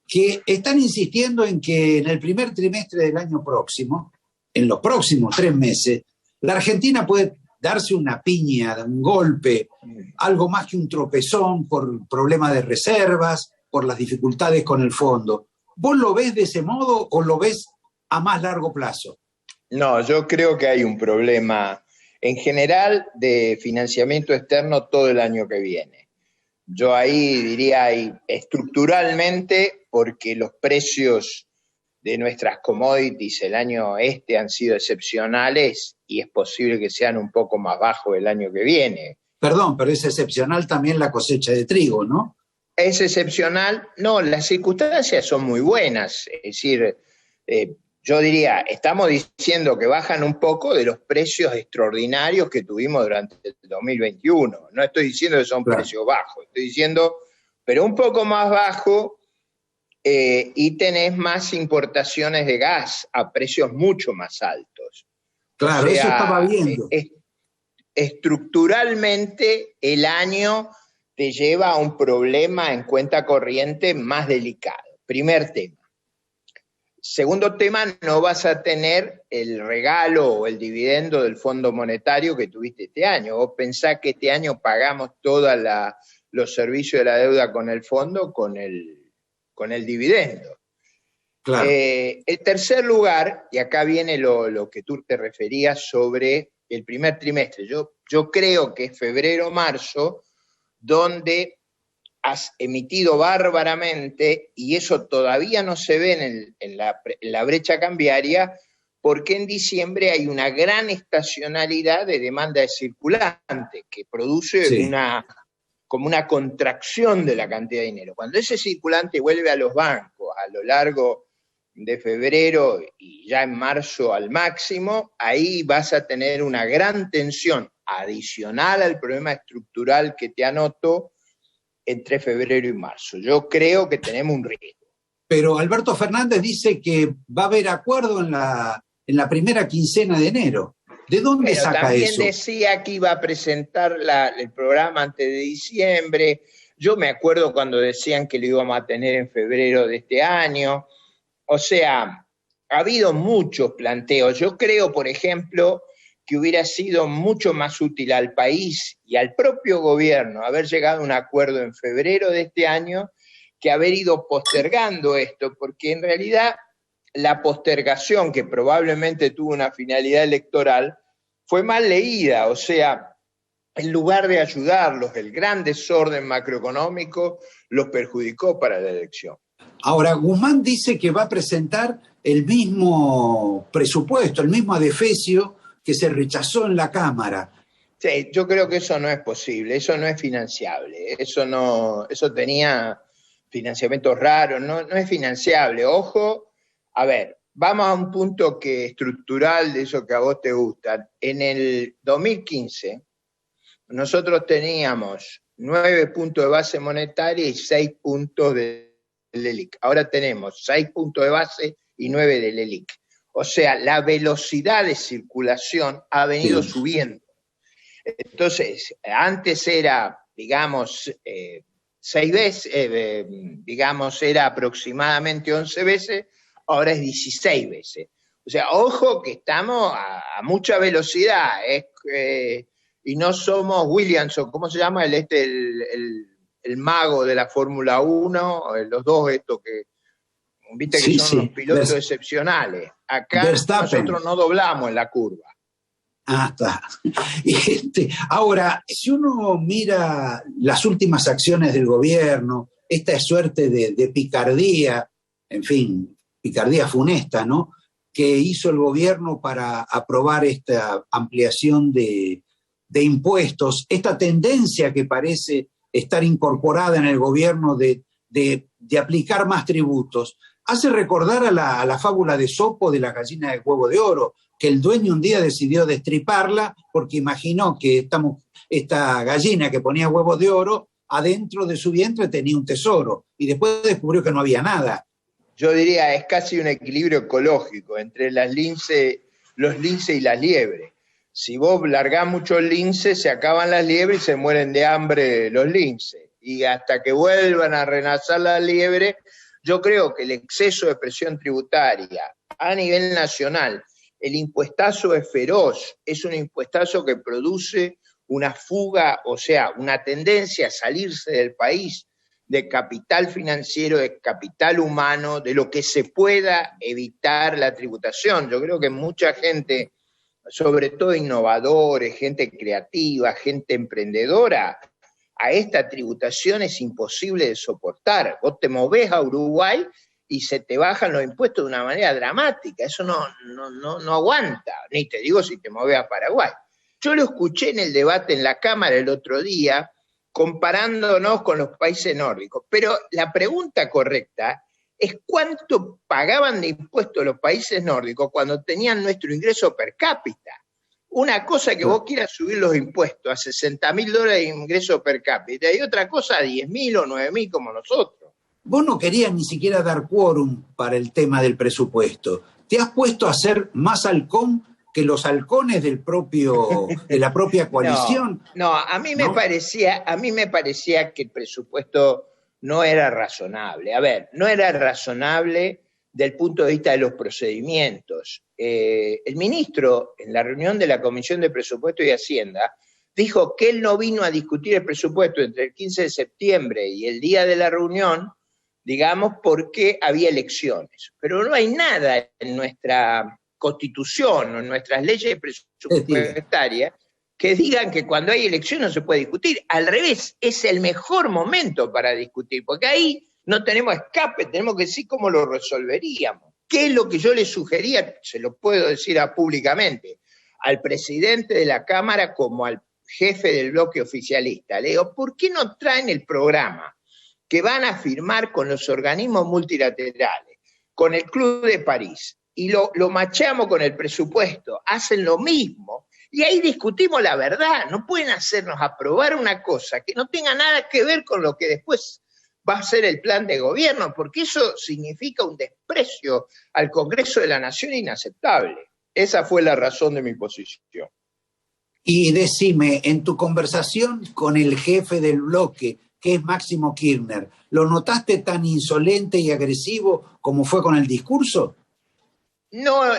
que están insistiendo en que en el primer trimestre del año próximo, en los próximos 3 meses, la Argentina puede darse una piña, un golpe, algo más que un tropezón por problemas de reservas, por las dificultades con el fondo. ¿Vos lo ves de ese modo o lo ves a más largo plazo? No, yo creo que hay un problema en general de financiamiento externo todo el año que viene. Yo ahí diría estructuralmente, porque los precios de nuestras commodities el año han sido excepcionales y es posible que sean un poco más bajos el año que viene. Perdón, pero es excepcional también la cosecha de trigo, ¿no? Es excepcional. No, las circunstancias son muy buenas. Es decir, yo diría, estamos diciendo que bajan un poco de los precios extraordinarios que tuvimos durante el 2021. No estoy diciendo que son precios bajos, estoy diciendo, pero un poco más bajo, y tenés más importaciones de gas a precios mucho más altos. Claro, o sea, eso estaba viendo. Estructuralmente, el año te lleva a un problema en cuenta corriente más delicado. Primer tema. Segundo tema, no vas a tener el regalo o el dividendo del Fondo Monetario que tuviste este año. Vos pensás que este año pagamos todos los servicios de la deuda con el fondo, con el dividendo. Claro. El tercer lugar, y acá viene lo que tú te referías sobre el primer trimestre. Yo creo que es febrero-marzo, donde has emitido bárbaramente, y eso todavía no se ve en la brecha cambiaria, porque en diciembre hay una gran estacionalidad de demanda de circulante, que produce como una contracción de la cantidad de dinero. Cuando ese circulante vuelve a los bancos a lo largo de febrero y ya en marzo al máximo, ahí vas a tener una gran tensión adicional al problema estructural que te anoto entre febrero y marzo. Yo creo que tenemos un riesgo. Pero Alberto Fernández dice que va a haber acuerdo en la primera quincena de enero. ¿De dónde saca también eso? También decía que iba a presentar el programa antes de diciembre. Yo me acuerdo cuando decían que lo íbamos a tener en febrero de este año. O sea, ha habido muchos planteos. Yo creo, por ejemplo, que hubiera sido mucho más útil al país y al propio gobierno haber llegado a un acuerdo en febrero de este año que haber ido postergando esto, porque en realidad la postergación, que probablemente tuvo una finalidad electoral, fue mal leída. O sea, en lugar de ayudarlos, el gran desorden macroeconómico los perjudicó para la elección. Ahora, Guzmán dice que va a presentar el mismo presupuesto, el mismo adefesio que se rechazó en la Cámara. Sí, yo creo que eso no es posible, eso no es financiable, eso tenía financiamientos raros, no es financiable. Ojo, a ver, vamos a un punto que estructural de eso que a vos te gusta. En el 2015, nosotros teníamos 9 puntos de base monetaria y 6 puntos del LELIC. Ahora tenemos 6 puntos de base y 9 del LELIC. O sea, la velocidad de circulación ha venido subiendo. Entonces, antes era, digamos, 6 veces, digamos, era aproximadamente 11 veces, ahora es 16 veces. O sea, ojo que estamos a mucha velocidad, y no somos Williams, o ¿cómo se llama? El mago de la Fórmula 1, los dos estos que... Viste que son los pilotos excepcionales. Acá nosotros no doblamos en la curva. Ah, está. Ahora, si uno mira las últimas acciones del gobierno, esta suerte de picardía, en fin, picardía funesta, ¿no?, que hizo el gobierno para aprobar esta ampliación de impuestos, esta tendencia que parece estar incorporada en el gobierno de aplicar más tributos. Hace recordar a la fábula de Sopo de la gallina de huevo de oro, que el dueño un día decidió destriparla porque imaginó que esta gallina que ponía huevos de oro, adentro de su vientre tenía un tesoro, y después descubrió que no había nada. Yo diría, es casi un equilibrio ecológico entre los linces y las liebres. Si vos largás muchos linces, se acaban las liebres y se mueren de hambre los linces. Y hasta que vuelvan a renacer las liebres, yo creo que el exceso de presión tributaria a nivel nacional, el impuestazo es feroz, es un impuestazo que produce una fuga, o sea, una tendencia a salirse del país de capital financiero, de capital humano, de lo que se pueda evitar la tributación. Yo creo que mucha gente, sobre todo innovadores, gente creativa, gente emprendedora, a esta tributación es imposible de soportar. Vos te movés a Uruguay y se te bajan los impuestos de una manera dramática, eso no aguanta, ni te digo si te movés a Paraguay. Yo lo escuché en el debate en la Cámara el otro día, comparándonos con los países nórdicos, pero la pregunta correcta es cuánto pagaban de impuestos los países nórdicos cuando tenían nuestro ingreso per cápita. Una cosa que vos quieras subir los impuestos a $60.000 de ingreso per cápita y otra cosa a 10.000 o 9.000 como nosotros. Vos no querías ni siquiera dar quórum para el tema del presupuesto. Te has puesto a ser más halcón que los halcones de la propia coalición. A mí me parecía que el presupuesto no era razonable. A ver, no era razonable del punto de vista de los procedimientos. El ministro, en la reunión de la Comisión de Presupuesto y Hacienda, dijo que él no vino a discutir el presupuesto entre el 15 de septiembre y el día de la reunión, digamos, porque había elecciones. Pero no hay nada en nuestra Constitución o en nuestras leyes presupuestarias que digan que cuando hay elecciones no se puede discutir. Al revés, es el mejor momento para discutir, porque ahí no tenemos escape, tenemos que decir cómo lo resolveríamos. ¿Qué es lo que yo le sugería? Se lo puedo decir públicamente, al presidente de la Cámara como al jefe del bloque oficialista. Le digo, ¿por qué no traen el programa que van a firmar con los organismos multilaterales, con el Club de París, y lo machamos con el presupuesto? Hacen lo mismo, y ahí discutimos la verdad. No pueden hacernos aprobar una cosa que no tenga nada que ver con lo que después va a ser el plan de gobierno, porque eso significa un desprecio al Congreso de la Nación inaceptable. Esa fue la razón de mi posición. Y decime, en tu conversación con el jefe del bloque, que es Máximo Kirchner, ¿lo notaste tan insolente y agresivo como fue con el discurso? No,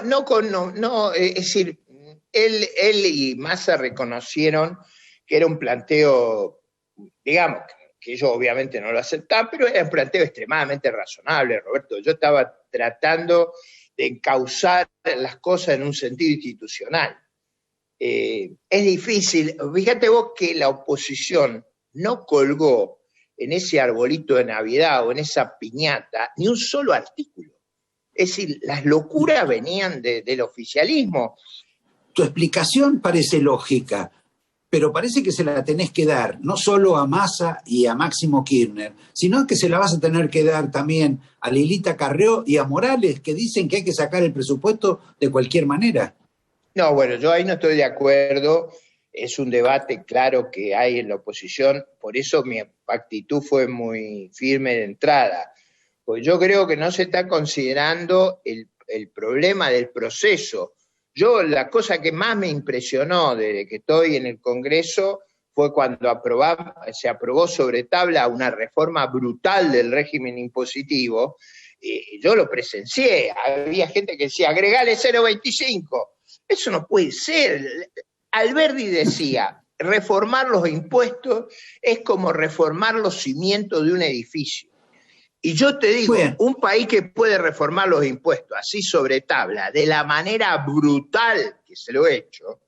es decir, él y Massa reconocieron que era un planteo, digamos, que ellos obviamente no lo aceptaban, pero era un planteo extremadamente razonable, Roberto. Yo estaba tratando de encauzar las cosas en un sentido institucional. Es difícil, fíjate vos que la oposición no colgó en ese arbolito de Navidad o en esa piñata ni un solo artículo. Es decir, las locuras venían del oficialismo. Tu explicación parece lógica, pero parece que se la tenés que dar no solo a Massa y a Máximo Kirchner, sino que se la vas a tener que dar también a Lilita Carrió y a Morales, que dicen que hay que sacar el presupuesto de cualquier manera. No, bueno, yo ahí no estoy de acuerdo. Es un debate claro que hay en la oposición, por eso mi actitud fue muy firme de entrada. Pues yo creo que no se está considerando el problema del proceso. Yo, la cosa que más me impresionó desde que estoy en el Congreso fue cuando se aprobó sobre tabla una reforma brutal del régimen impositivo. Yo lo presencié, había gente que decía, agregale 0,25. Eso no puede ser. Alberdi decía, reformar los impuestos es como reformar los cimientos de un edificio. Y yo te digo, un país que puede reformar los impuestos así sobre tabla, de la manera brutal que se lo he hecho,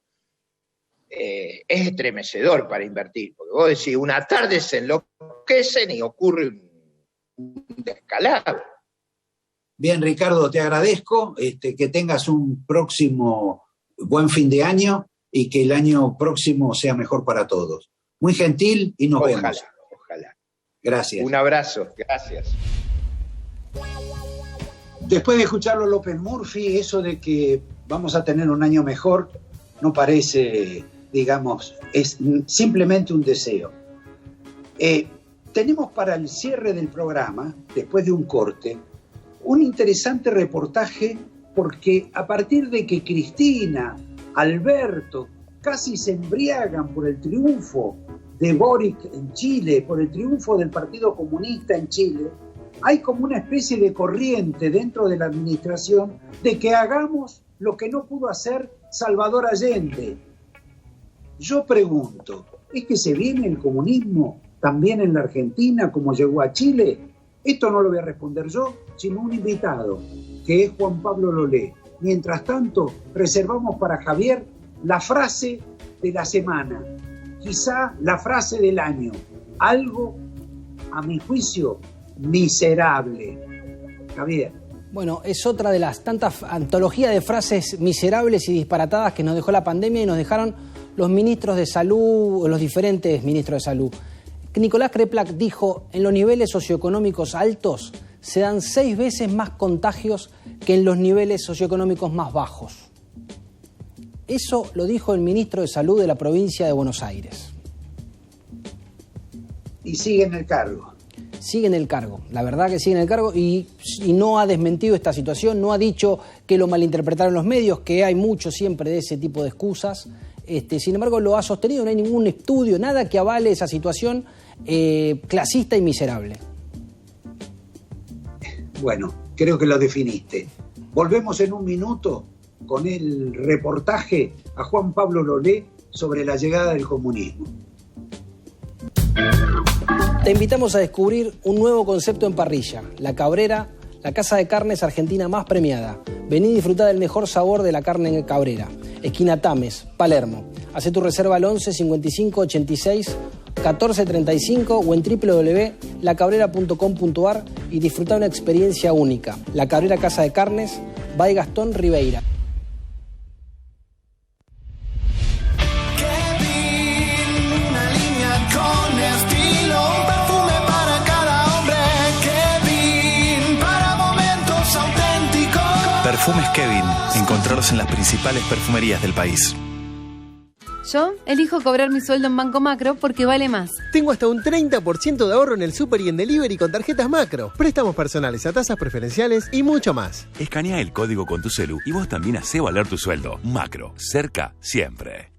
es estremecedor para invertir. Porque vos decís, una tarde se enloquecen y ocurre un descalabro. Bien, Ricardo, te agradezco, que tengas un próximo buen fin de año y que el año próximo sea mejor para todos. Muy gentil y nos vemos. Ojalá. Gracias. Un abrazo, gracias. Después de escucharlo López Murphy, eso de que vamos a tener un año mejor no parece, digamos, es simplemente un deseo. Tenemos para el cierre del programa, después de un corte, un interesante reportaje porque a partir de que Cristina, Alberto, casi se embriagan por el triunfo de Boric en Chile, por el triunfo del Partido Comunista en Chile, hay como una especie de corriente dentro de la administración de que hagamos lo que no pudo hacer Salvador Allende. Yo pregunto, ¿es que se viene el comunismo también en la Argentina como llegó a Chile? Esto no lo voy a responder yo, sino un invitado, que es Juan Pablo Lolé. Mientras tanto, reservamos para Javier la frase de la semana, quizá la frase del año, algo, a mi juicio, miserable. Javier. Bueno, es otra de las tantas antologías de frases miserables y disparatadas que nos dejó la pandemia y nos dejaron los ministros de salud, los diferentes ministros de salud. Nicolás Kreplak dijo, en los niveles socioeconómicos altos se dan 6 veces más contagios que en los niveles socioeconómicos más bajos. Eso lo dijo el ministro de Salud de la provincia de Buenos Aires. Y sigue en el cargo. Sigue en el cargo, la verdad que sigue en el cargo y no ha desmentido esta situación, no ha dicho que lo malinterpretaron los medios, que hay mucho siempre de ese tipo de excusas. Sin embargo, lo ha sostenido, no hay ningún estudio, nada que avale esa situación clasista y miserable. Bueno, creo que lo definiste. Volvemos en un minuto con el reportaje a Juan Pablo Lolé sobre la llegada del comunismo. Te invitamos a descubrir un nuevo concepto en parrilla, La Cabrera, la casa de carnes argentina más premiada. Vení y disfrutá del mejor sabor de la carne en Cabrera. Esquina Tames, Palermo. Hacé tu reserva al 11 55 86 14 35 o en www.lacabrera.com.ar y disfruta una experiencia única. La Cabrera Casa de Carnes, by Gastón Ribeira. Perfumes Kevin, encontrarlos en las principales perfumerías del país. Yo elijo cobrar mi sueldo en Banco Macro porque vale más. Tengo hasta un 30% de ahorro en el súper y en delivery con tarjetas Macro, préstamos personales a tasas preferenciales y mucho más. Escanea el código con tu celu y vos también hacé valer tu sueldo. Macro, cerca siempre.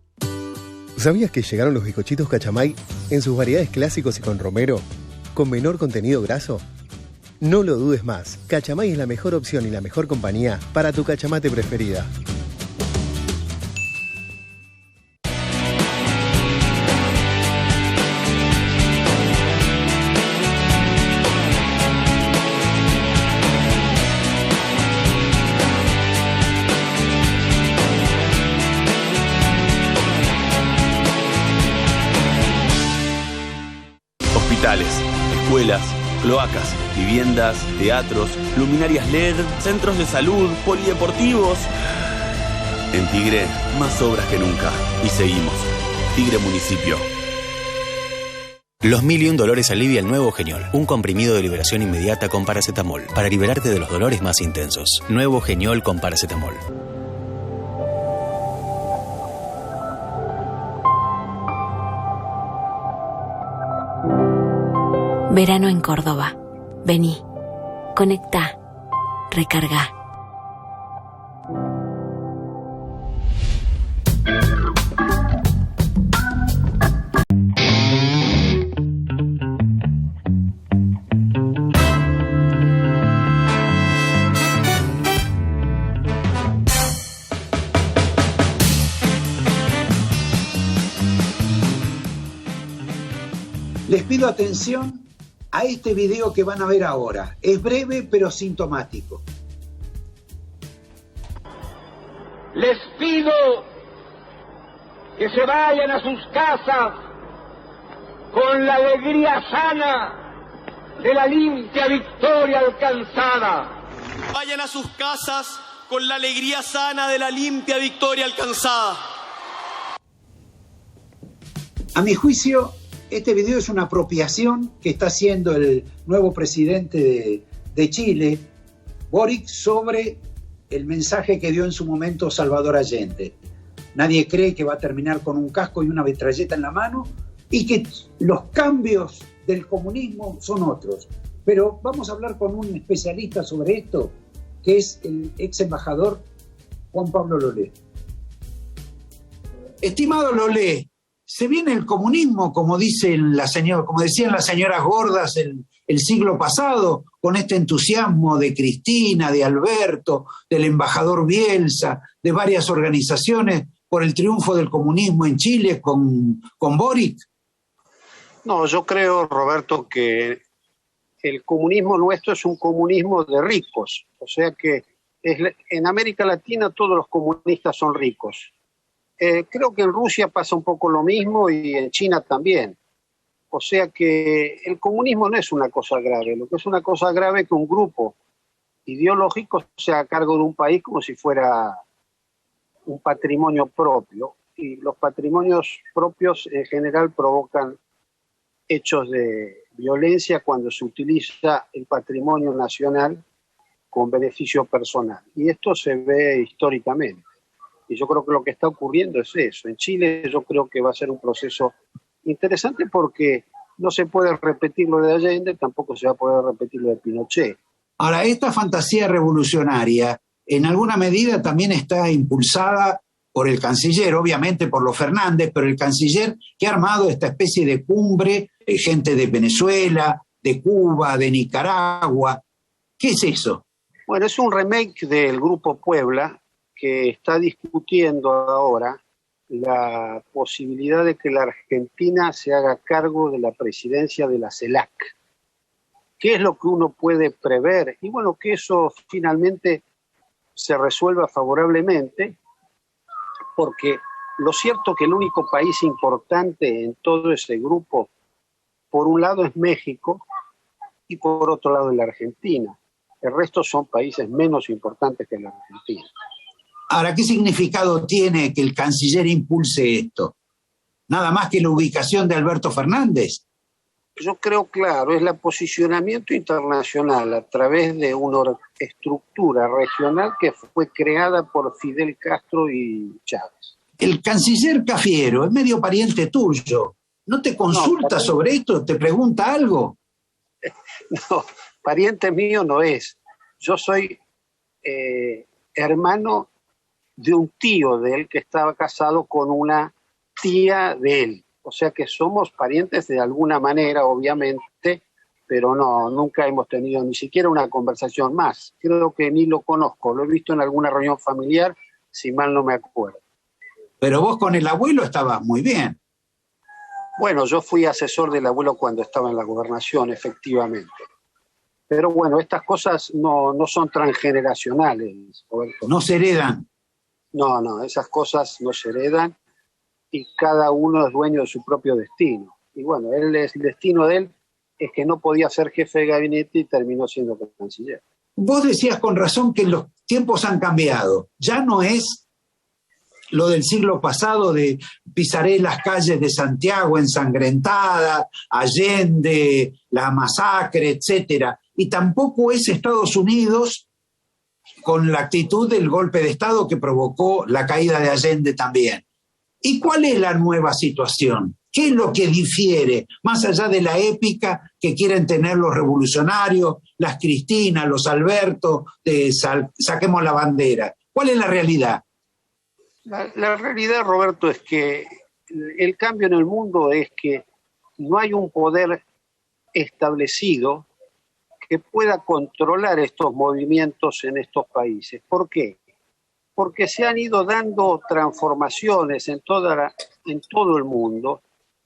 ¿Sabías que llegaron los bizcochitos Cachamay en sus variedades clásicos y con romero, con menor contenido graso? No lo dudes más, Cachamay es la mejor opción y la mejor compañía para tu cachamate preferida. Hospitales, escuelas, cloacas, viviendas, teatros, luminarias LED, centros de salud, polideportivos. En Tigre, más obras que nunca. Y seguimos. Tigre Municipio. Los 1001 dolores alivia el nuevo Geniol, un comprimido de liberación inmediata con paracetamol, para liberarte de los dolores más intensos. Nuevo Geniol con paracetamol. Verano en Córdoba. Vení, conectá, recarga. Les pido atención a este video que van a ver ahora. Es breve pero sintomático. Les pido que se vayan a sus casas con la alegría sana de la limpia victoria alcanzada. Vayan a sus casas con la alegría sana de la limpia victoria alcanzada. A mi juicio, este video es una apropiación que está haciendo el nuevo presidente de Chile Boric sobre el mensaje que dio en su momento Salvador Allende. Nadie cree que va a terminar con un casco y una metralleta en la mano y que los cambios del comunismo son otros. Pero vamos a hablar con un especialista sobre esto, que es el ex embajador Juan Pablo Lolé. Estimado Lolé, se viene el comunismo, como decían las señoras gordas el siglo pasado, con este entusiasmo de Cristina, de Alberto, del embajador Bielsa, de varias organizaciones por el triunfo del comunismo en Chile con Boric. No, yo creo, Roberto, que el comunismo nuestro es un comunismo de ricos, o sea que en América Latina todos los comunistas son ricos. Creo que en Rusia pasa un poco lo mismo y en China también. O sea que el comunismo no es una cosa grave, lo que es una cosa grave es que un grupo ideológico se haga cargo de un país como si fuera un patrimonio propio, y los patrimonios propios en general provocan hechos de violencia cuando se utiliza el patrimonio nacional con beneficio personal. Y esto se ve históricamente. Y yo creo que lo que está ocurriendo es eso. En Chile yo creo que va a ser un proceso interesante porque no se puede repetir lo de Allende, tampoco se va a poder repetir lo de Pinochet. Ahora, esta fantasía revolucionaria en alguna medida también está impulsada por el canciller, obviamente por los Fernández, pero el canciller que ha armado esta especie de cumbre, gente de Venezuela, de Cuba, de Nicaragua. ¿Qué es eso? Bueno, es un remake del Grupo Puebla que está discutiendo ahora la posibilidad de que la Argentina se haga cargo de la presidencia de la CELAC. ¿Qué es lo que uno puede prever? Y bueno, que eso finalmente se resuelva favorablemente, porque lo cierto que el único país importante en todo ese grupo, por un lado es México y por otro lado es la Argentina. El resto son países menos importantes que la Argentina. Ahora, ¿qué significado tiene que el canciller impulse esto? ¿Nada más que la ubicación de Alberto Fernández? Yo creo, claro, es el posicionamiento internacional a través de una estructura regional que fue creada por Fidel Castro y Chávez. El canciller Cafiero es medio pariente tuyo. ¿No te consulta sobre esto? ¿Te pregunta algo? No, pariente mío no es. Yo soy hermano de un tío de él que estaba casado con una tía de él. O sea que somos parientes de alguna manera, obviamente, pero no, nunca hemos tenido ni siquiera una conversación más. Creo que ni lo conozco, lo he visto en alguna reunión familiar, si mal no me acuerdo. Pero vos con el abuelo estabas muy bien. Bueno, yo fui asesor del abuelo cuando estaba en la gobernación, efectivamente. Pero bueno, estas cosas no son transgeneracionales, Roberto. ¿No se heredan? No, esas cosas no se heredan y cada uno es dueño de su propio destino. Y bueno, el destino de él es que no podía ser jefe de gabinete y terminó siendo canciller. Vos decías con razón que los tiempos han cambiado. Ya no es lo del siglo pasado de pisaré las calles de Santiago ensangrentada, Allende, la masacre, etcétera. Y tampoco es Estados Unidos con la actitud del golpe de Estado que provocó la caída de Allende también. ¿Y cuál es la nueva situación? ¿Qué es lo que difiere, más allá de la épica que quieren tener los revolucionarios, las Cristinas, los Alberto, saquemos la bandera? ¿Cuál es la realidad? La realidad, Roberto, es que el cambio en el mundo es que no hay un poder establecido que pueda controlar estos movimientos en estos países. ¿Por qué? Porque se han ido dando transformaciones en todo el mundo.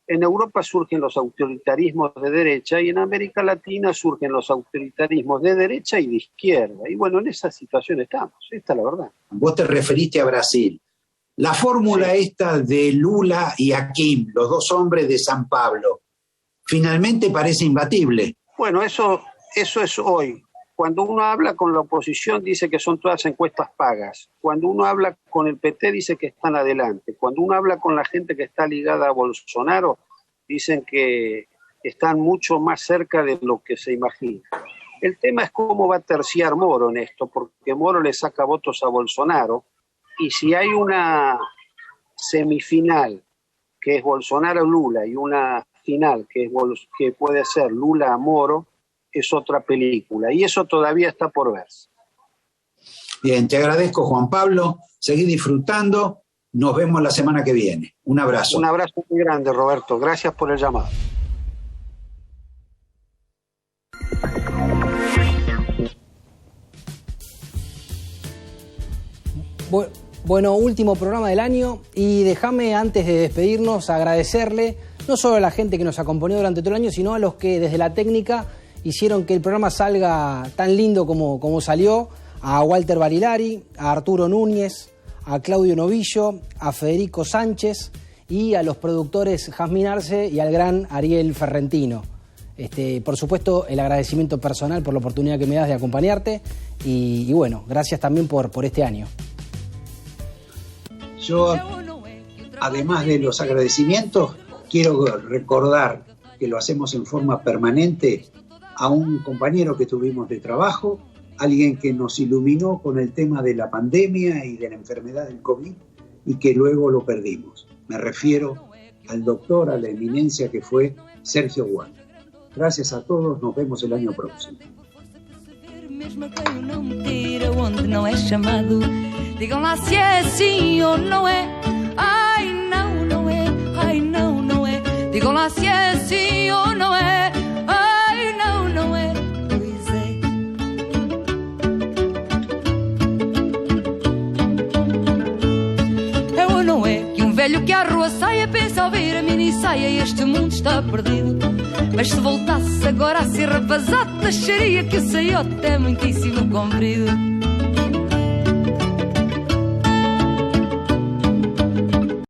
En Europa surgen los autoritarismos de derecha y en América Latina surgen los autoritarismos de derecha y de izquierda. Y bueno, en esa situación estamos, esta es la verdad. Vos te referiste a Brasil. La fórmula esta de Lula y Hakim, los dos hombres de San Pablo, finalmente parece imbatible. Bueno, eso es hoy. Cuando uno habla con la oposición dice que son todas encuestas pagas. Cuando uno habla con el PT dice que están adelante. Cuando uno habla con la gente que está ligada a Bolsonaro, dicen que están mucho más cerca de lo que se imagina. El tema es cómo va a terciar Moro en esto, porque Moro le saca votos a Bolsonaro, y si hay una semifinal que es Bolsonaro-Lula y una final que puede ser Lula-Moro, es otra película, y eso todavía está por verse. Bien, te agradezco, Juan Pablo, seguí disfrutando, nos vemos la semana que viene. Un abrazo. Un abrazo muy grande, Roberto, gracias por el llamado. Bueno, último programa del año, y déjame antes de despedirnos agradecerle no solo a la gente que nos acompañó durante todo el año, sino a los que desde la técnica hicieron que el programa salga tan lindo como salió, a Walter Barilari, a Arturo Núñez, a Claudio Novillo, a Federico Sánchez y a los productores Jazmín Arce y al gran Ariel Ferrentino. Por supuesto, el agradecimiento personal por la oportunidad que me das de acompañarte y bueno, gracias también por este año. Yo, además de los agradecimientos, quiero recordar que lo hacemos en forma permanente a un compañero que tuvimos de trabajo, alguien que nos iluminó con el tema de la pandemia y de la enfermedad del COVID y que luego lo perdimos. Me refiero al doctor, a la eminencia que fue Sergio Gual. Gracias a todos, nos vemos el año próximo. Digam lá se é sim ou não é. Ai não, não é. Ai não, não é. Digam lá se é sim ou não é. Ai não, não é. Pois é. É ou não é que velho que à rua saia pensa ao ver a mini saia e este mundo está perdido. Mas se voltasse agora a ser rapazado, acharia que o saiote é muitíssimo comprido.